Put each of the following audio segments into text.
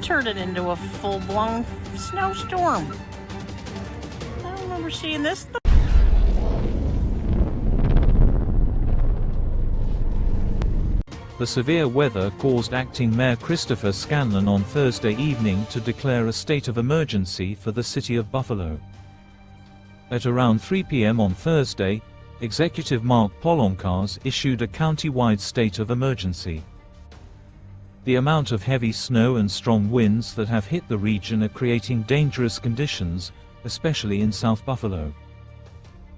turned it into a full-blown snowstorm. I don't remember seeing this. The severe weather caused Acting Mayor Christopher Scanlon on Thursday evening to declare a state of emergency for the city of Buffalo. At around 3 p.m. on Thursday, Executive Mark Poloncarz issued a county-wide state of emergency. The amount of heavy snow and strong winds that have hit the region are creating dangerous conditions, especially in South Buffalo.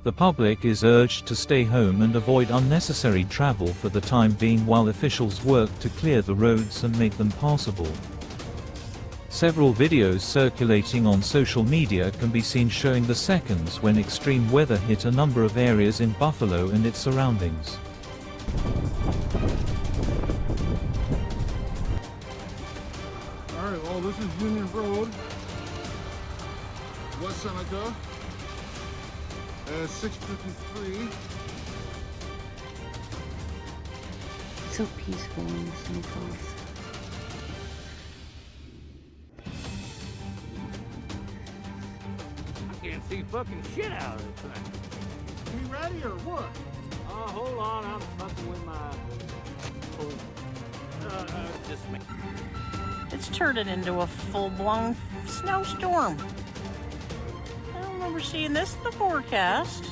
The public is urged to stay home and avoid unnecessary travel for the time being while officials work to clear the roads and make them passable. Several videos circulating on social media can be seen showing the seconds when extreme weather hit a number of areas in Buffalo and its surroundings. Alright, well, this is Union Road, West Seneca, at 6:53. It's so peaceful when the snow falls. I can't see fucking shit out of this thing. You ready or what? Hold on, I'm fucking with my... just me. It's turned it into a full-blown snowstorm. I don't remember seeing this in the forecast.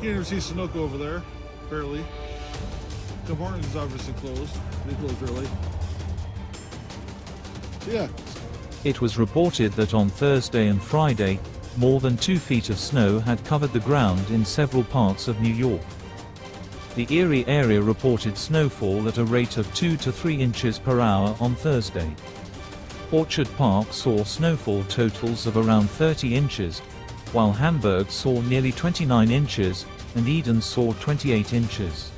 Can't even see Sunoco over there, barely. Tim Hortons is obviously closed. They closed early. So yeah. It was reported that on Thursday and Friday, more than 2 feet of snow had covered the ground in several parts of New York. The Erie area reported snowfall at a rate of 2 to 3 inches per hour on Thursday. Orchard Park saw snowfall totals of around 30 inches, while Hamburg saw nearly 29 inches, and Eden saw 28 inches.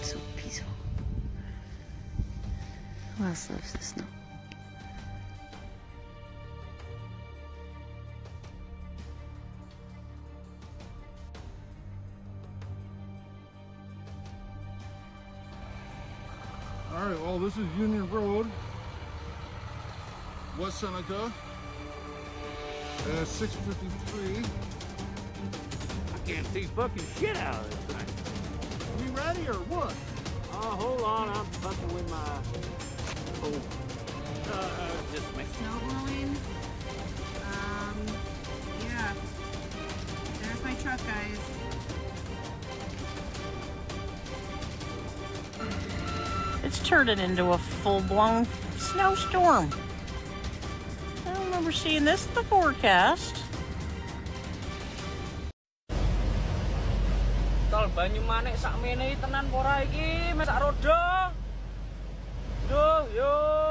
So peaceful. Who else loves the snow? Alright, well, this is Union Road, West Seneca, at 6:53. I can't see fucking shit out of this thing. You ready or what? Hold on, I'm fucking with my... just me. Snow blowing. Yeah. There's my truck, guys. It's turned it into a full-blown snowstorm. I don't remember seeing this in the forecast. Tol banyu manik sak mene tenan ora iki, mek sak rodo. Duh, yo.